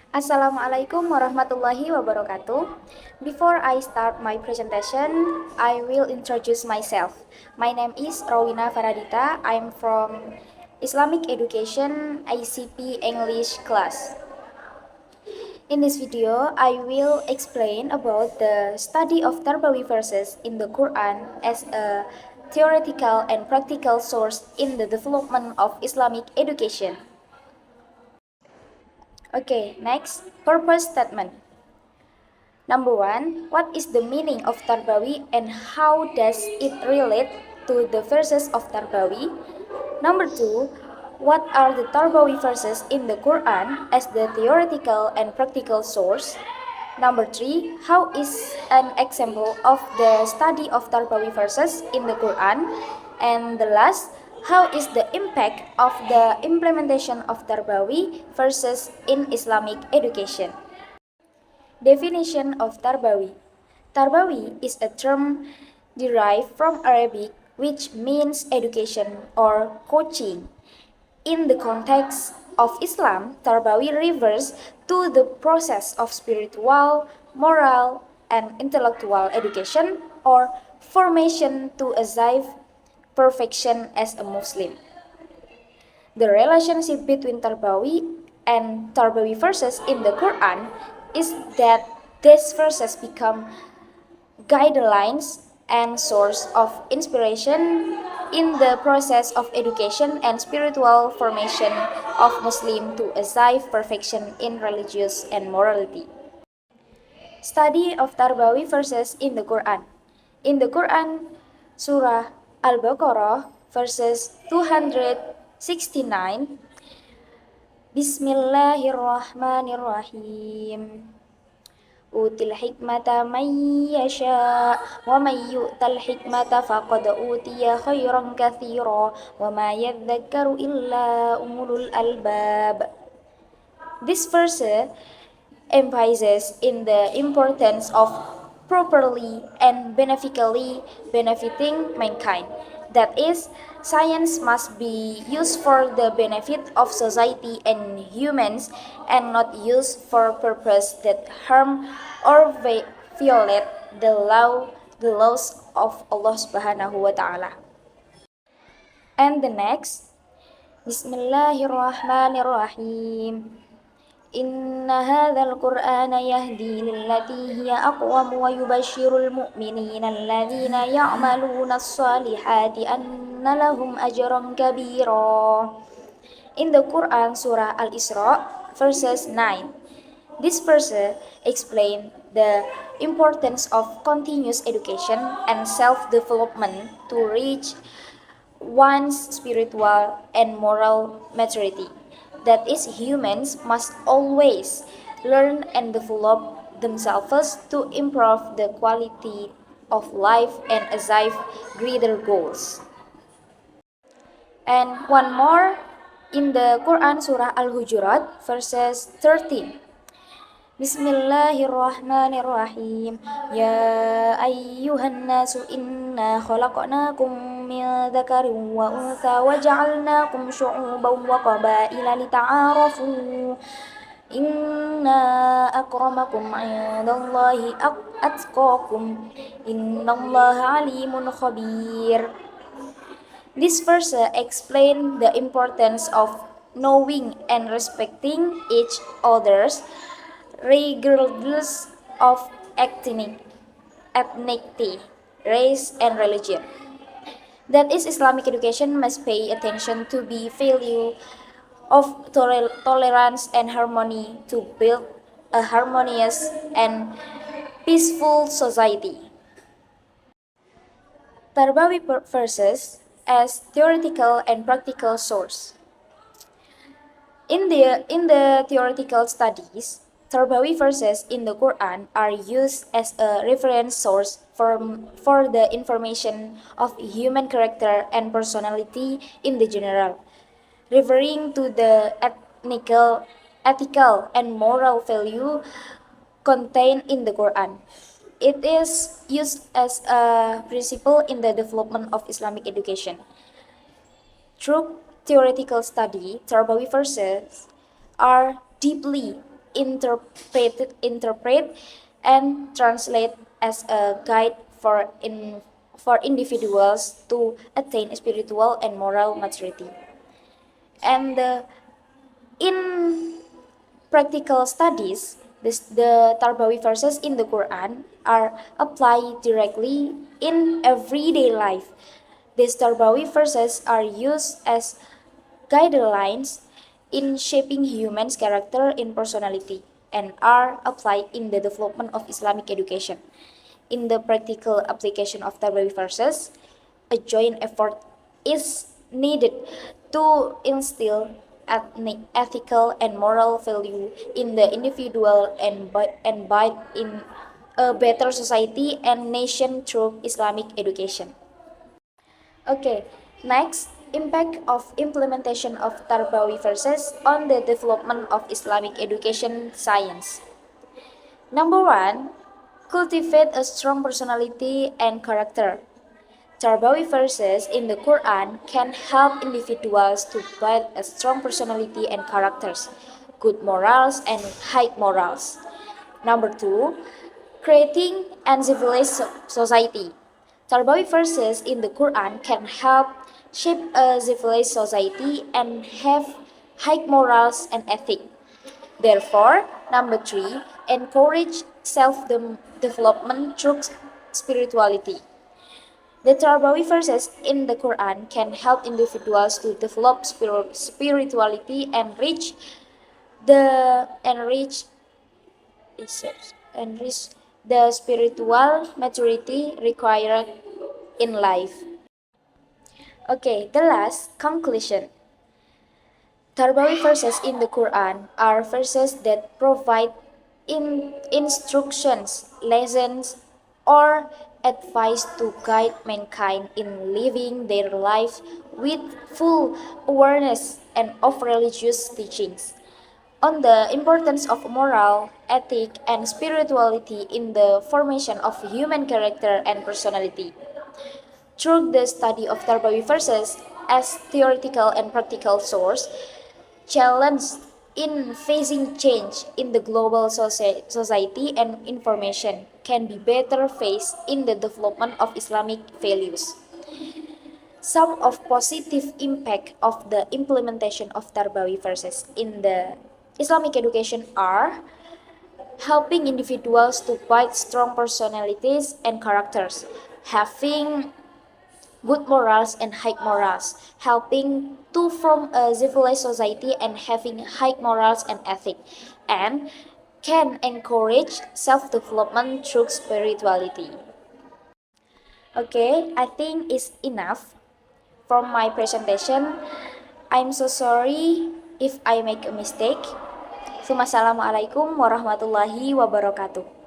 Assalamualaikum warahmatullahi wabarakatuh. Before I start my presentation, I will introduce myself. My name is Rowina Faradita. I'm from Islamic Education ICP English class. In this video, I will explain about the study of Tarbawi verses in the Quran as a theoretical and practical source in the development of Islamic education. Okay, next, purpose statement. Number one, what is the meaning of Tarbawi and how does it relate to the verses of Tarbawi? Number two, what are the Tarbawi verses in the Quran as the theoretical and practical source? Number three, how is an example of the study of Tarbawi verses in the Quran? And the last, how is the impact of the implementation of Tarbawi verses in Islamic education? Definition of Tarbawi. Tarbawi is a term derived from Arabic which means education or coaching. In the context of Islam, Tarbawi refers to the process of spiritual, moral, and intellectual education or formation to achieve perfection as a Muslim. The relationship between Tarbawi and Tarbawi verses in the Quran is that these verses become guidelines and source of inspiration in the process of education and spiritual formation of Muslim to achieve perfection in religious and morality. Study of Tarbawi verses in the Quran. In the Quran, Surah Al-Baqarah, verses 269, Bismillahirrahmanirrahim. Util hikmata man yasha wa man yu'tal hikmata faqad utiya khairan katsira wa ma yadhakkaru illa ulul albab. This verse emphasizes in the importance of properly and beneficially benefiting mankind. That is, science must be used for the benefit of society and humans and not used for purpose that harm or violate the laws of Allah Subhanahu wa taala. And the next, Bismillahirrahmanirrahim. Inna hadzal Qur'ana yahdi lillati hiya aqwam wa yubashshirul mu'minina alladhina ya'maluna as-salihati anna lahum ajran kabira. In the Quran, Surah Al-Isra, verses 9. This verse explains the importance of continuous education and self-development to reach one's spiritual and moral maturity. That is, humans must always learn and develop themselves to improve the quality of life and achieve greater goals. And one more in the Quran Surah Al-Hujurat verses 13. Bismillahirrahmanirrahim. Ya ayyuhan nasu inna khalaqnakum min dzakarin wa untha wa ja'alnakum syu'uban wa qabaila lita'arafu. Inna akramakum 'indallahi atqakum. Innallaha 'alimun khabir. This verse explains the importance of knowing and respecting each other's regardless of ethnicity, race, and religion. That is, Islamic education must pay attention to the value of tolerance and harmony to build a harmonious and peaceful society. Tarbawi verses as theoretical and practical source. In the theoretical studies, Tarbawi verses in the Quran are used as a reference source for the information of human character and personality in the general, referring to the ethical and moral value contained in the Quran. It is used as a principle in the development of Islamic education. Through theoretical study, Tarbawi verses are deeply interpret and translate as a guide for individuals to attain spiritual and moral maturity. And in practical studies, the Tarbawi verses in the Quran are applied directly in everyday life. These Tarbawi verses are used as guidelines in shaping humans' character and personality and are applied in the development of Islamic education. In the practical application of Tarbawi verses, a joint effort is needed to instill ethical and moral value in the individual and by in a better society and nation through Islamic education. Okay, next, impact of implementation of Tarbawi verses on the development of Islamic education science. Number one, cultivate a strong personality and character. Tarbawi verses in the Quran can help individuals to build a strong personality and characters, good morals and high morals. Number two, creating and civilized society. Tarbawi verses in the Quran can help shape a civilized society and have high morals and ethics. Therefore, number three, encourage self-development through spirituality. The Tarbawi verses in the Quran can help individuals to develop spirituality and the enrich enrich the spiritual maturity required in life. Okay, the last conclusion. Tarbawi verses in the Quran are verses that provide instructions, lessons, or advice to guide mankind in living their life with full awareness and of religious teachings on the importance of moral, ethic, and spirituality in the formation of human character and personality. Through the study of Tarbawi verses as theoretical and practical source, challenge in facing change in the global society and information can be better faced in the development of Islamic values. Some of positive impact of the implementation of Tarbawi verses in the Islamic education are helping individuals to build strong personalities and characters, having good morals and high morals, helping to form a civilized society and having high morals and ethics, and can encourage self-development through spirituality. Okay, I think it's enough from my presentation. I'm so sorry if I make a mistake. Wassalamualaikum warahmatullahi wabarakatuh.